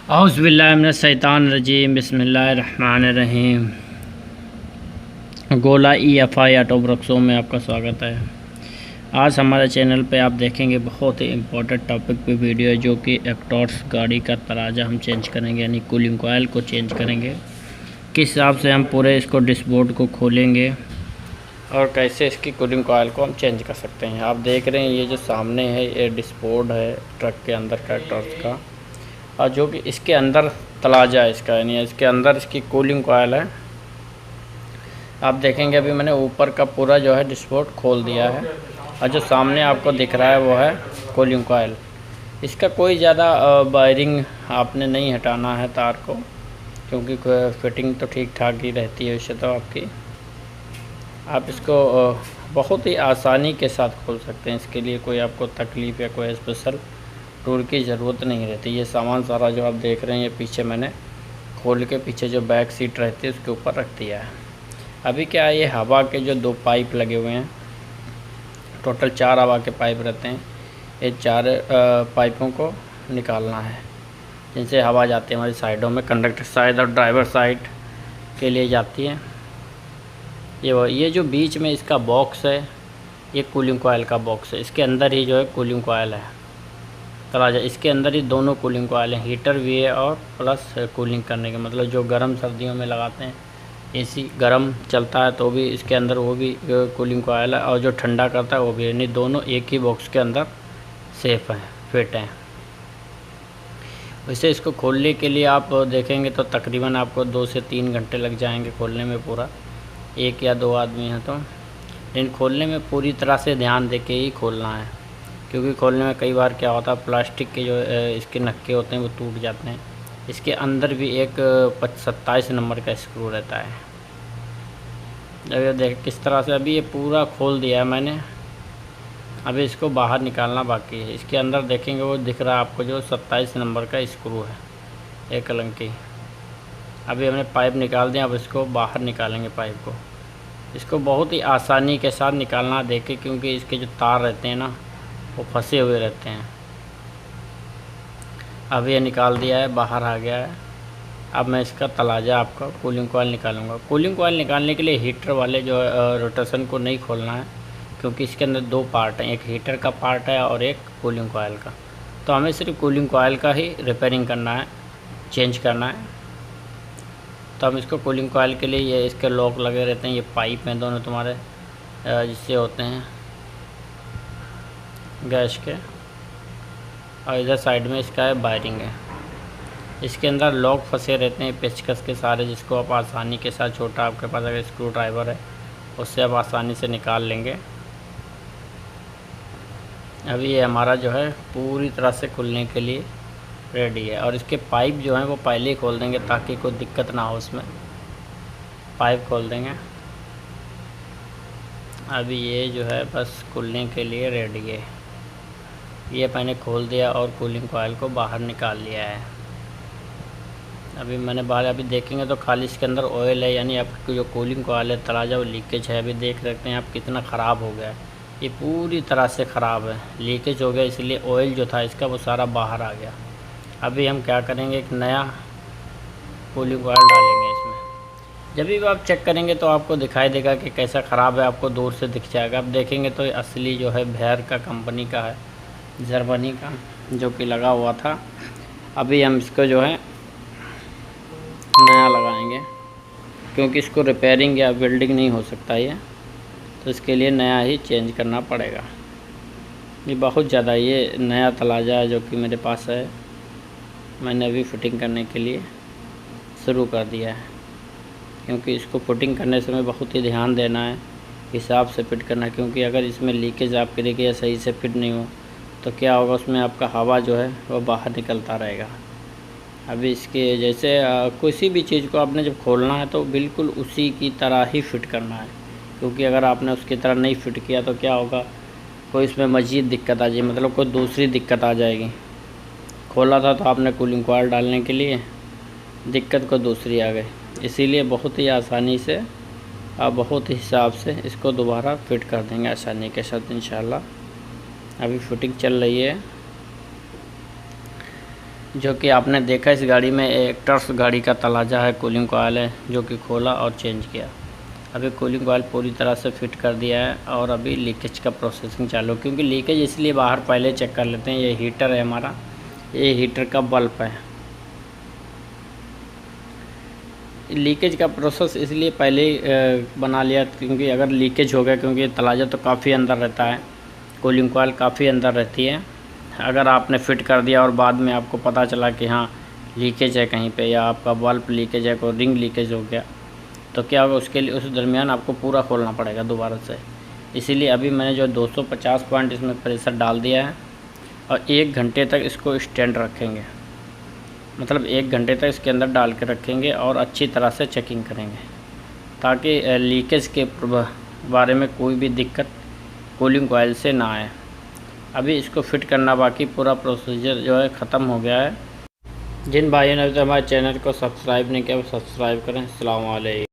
औज़ुबिल्लाहिमिनश्शैतानिर्रजीम बिस्मिल्लाहिर्रहमानिर्रहीम। गोला EFI auto workshop में आपका स्वागत है। आज हमारे चैनल पे आप देखेंगे बहुत ही इम्पोर्टेंट टॉपिक पे वीडियो है, जो कि एक्टॉर्स गाड़ी का तराजा हम चेंज करेंगे, यानी कूलिंग कॉइल को चेंज करेंगे। किस हिसाब से हम पूरे इसको डिस्कबोर्ड को खोलेंगे और कैसे इसकी कूलिंग कॉइल को हम चेंज कर सकते हैं। आप देख रहे हैं ये जो सामने है ये डिस्कबोर्ड है ट्रक के अंदर का एक्टॉर्स का, और जो कि इसके अंदर तलाजा है इसका, यानी इसके अंदर इसकी कूलिंग कॉइल है। आप देखेंगे अभी मैंने ऊपर का पूरा जो है डिस्कबोर्ड खोल दिया है, और जो सामने आपको दिख रहा है वो है कूलिंग कॉइल। इसका कोई ज़्यादा वायरिंग आपने नहीं हटाना है तार को, क्योंकि फिटिंग तो ठीक ठाक ही रहती है वैसे तो आपकी। आप इसको बहुत ही आसानी के साथ खोल सकते हैं। इसके लिए कोई आपको तकलीफ़ या कोई स्पेशल टूल की ज़रूरत नहीं रहती। ये सामान सारा जो आप देख रहे हैं ये पीछे मैंने खोल के पीछे जो बैक सीट रहती है उसके ऊपर रख दिया है। अभी क्या है, ये हवा के जो 2 पाइप लगे हुए हैं, टोटल 4 हवा के पाइप रहते हैं। ये 4 पाइपों को निकालना है, जिनसे हवा जाती है हमारी साइडों में, कंडक्टर साइड और ड्राइवर साइड के लिए जाती है। ये जो बीच में इसका बॉक्स है ये कूलिंग कॉइल का बॉक्स है। इसके अंदर ही जो है कूलिंग कॉइल है तराजा, इसके अंदर ही दोनों कूलिंग कॉइल हैं, हीटर भी है और प्लस कूलिंग करने के, मतलब जो गर्म सर्दियों में लगाते हैं, एसी गर्म चलता है तो भी इसके अंदर वो भी कूलिंग कॉइल है, और जो ठंडा करता है वो भी, यानी दोनों एक ही बॉक्स के अंदर सेफ हैं, फिट हैं। वैसे इसको खोलने के लिए आप देखेंगे तो तकरीबन आपको 2 से 3 घंटे लग जाएंगे खोलने में पूरा, 1 या 2 आदमी हैं तो। लेकिन खोलने में पूरी तरह से ध्यान दे के ही खोलना है, क्योंकि खोलने में कई बार क्या होता है, प्लास्टिक के जो इसके नक्के होते हैं वो टूट जाते हैं। इसके अंदर भी एक 27 नंबर का स्क्रू रहता है। अब ये देख किस तरह से अभी ये पूरा खोल दिया है मैंने, अभी इसको बाहर निकालना बाकी है। इसके अंदर देखेंगे वो दिख रहा है आपको जो 27 नंबर का स्क्रू है, एक अलंकी। अभी हमने पाइप निकाल दिया, अब इसको बाहर निकालेंगे पाइप को। इसको बहुत ही आसानी के साथ निकालना देखे, क्योंकि इसके जो तार रहते हैं ना वो फंसे हुए रहते हैं। अब ये निकाल दिया है, बाहर आ गया है। अब मैं इसका तलाजा आपका कूलिंग कॉइल निकालूंगा। कूलिंग कॉइल निकालने के लिए हीटर वाले जो रोटेशन को नहीं खोलना है, क्योंकि इसके अंदर 2 पार्ट हैं, एक हीटर का पार्ट है और एक कूलिंग कॉइल का। तो हमें सिर्फ कूलिंग कॉइल का ही रिपेयरिंग करना है, चेंज करना है। तो हम इसको कूलिंग कॉइल के लिए ये इसके लॉक लगे रहते हैं, ये पाइप हैं दोनों तुम्हारे जिससे होते हैं गैस के, और इधर साइड में इसका है वायरिंग है। इसके अंदर लॉक फंसे रहते हैं पेचकस के सारे, जिसको आप आसानी के साथ, छोटा आपके पास अगर स्क्रू ड्राइवर है उससे आप आसानी से निकाल लेंगे। अभी ये हमारा जो है पूरी तरह से खुलने के लिए रेडी है, और इसके पाइप जो हैं वो पहले ही खोल देंगे ताकि कोई दिक्कत ना हो उसमें। पाइप खोल देंगे। अभी ये जो है बस खुलने के लिए रेडी है। ये मैंने खोल दिया और कूलिंग कॉइल को बाहर निकाल लिया है। अभी मैंने बाहर, अभी देखेंगे तो खाली इसके अंदर ऑयल है, यानी आपकी जो कूलिंग कॉइल है तराजा वो लीकेज है। अभी देख सकते हैं आप कितना ख़राब हो गया है, ये पूरी तरह से ख़राब है, लीकेज हो गया, इसलिए ऑयल जो था इसका वो सारा बाहर आ गया। अभी हम क्या करेंगे, एक नया कूलिंग कॉइल डालेंगे इसमें। जब भी आप चेक करेंगे तो आपको दिखाई देगा कि कैसा ख़राब है, आपको दूर से दिख जाएगा। आप देखेंगे तो ये असली जो है बेयर का कंपनी का है, जर्मनी का, जो कि लगा हुआ था। अभी हम इसको जो है नया लगाएंगे, क्योंकि इसको रिपेयरिंग या वेल्डिंग नहीं हो सकता ये, तो इसके लिए नया ही चेंज करना पड़ेगा। ये बहुत ज़्यादा ये नया तलाजा है जो कि मेरे पास है, मैंने अभी फिटिंग करने के लिए शुरू कर दिया है, क्योंकि इसको फिटिंग करने समय बहुत ही ध्यान देना है, हिसाब से फिट करना है। क्योंकि अगर इसमें लीकेज आपके देखिए या सही से फिट नहीं हो तो क्या होगा, उसमें आपका हवा जो है वो बाहर निकलता रहेगा। अभी इसके जैसे किसी भी चीज़ को आपने जब खोलना है तो बिल्कुल उसी की तरह ही फिट करना है, क्योंकि अगर आपने उसकी तरह नहीं फिट किया तो क्या होगा, कोई इसमें मज़ीद दिक्कत आ जाए, मतलब कोई दूसरी दिक्कत आ जाएगी। खोला था तो आपने कूलिंग कॉइल डालने के लिए, दिक्कत को दूसरी आ गई। इसीलिए बहुत ही आसानी से आप बहुत ही हिसाब से इसको दोबारा फिट कर देंगे आसानी के साथ, इंशाल्लाह। अभी फिटिंग चल रही है। जो कि आपने देखा इस गाड़ी में एक्टर्स गाड़ी का तलाजा है, कूलिंग कॉइल है जो कि खोला और चेंज किया। अभी कूलिंग कॉइल पूरी तरह से फिट कर दिया है और अभी लीकेज का प्रोसेसिंग चालू, क्योंकि लीकेज इसलिए बाहर पहले चेक कर लेते हैं। ये हीटर है हमारा, ये हीटर का बल्ब है। लीकेज का प्रोसेस इसलिए पहले बना लिया क्योंकि अगर लीकेज हो गया, क्योंकि तलाजा तो काफ़ी अंदर रहता है, कूलिंग कॉइल काफ़ी अंदर रहती है। अगर आपने फ़िट कर दिया और बाद में आपको पता चला कि हाँ लीकेज है कहीं पे, या आपका बल्ब लीकेज है, कोई रिंग लीकेज हो गया, तो क्या होगा उसके लिए उस दरमियान आपको पूरा खोलना पड़ेगा दोबारा से। इसीलिए अभी मैंने जो 250 पॉइंट इसमें प्रेशर डाल दिया है और 1 घंटे तक इसको स्टैंड रखेंगे, मतलब 1 घंटे तक इसके अंदर डाल के रखेंगे और अच्छी तरह से चेकिंग करेंगे ताकि लीकेज के बारे में कोई भी दिक्कत कूलिंग कॉइल से ना आए। अभी इसको फिट करना बाकी, पूरा प्रोसीजर जो है ख़त्म हो गया है। जिन भाइयों ने अभी तक हमारे चैनल को सब्सक्राइब नहीं किया वो सब्सक्राइब करें। अस्सलाम वालेकुम।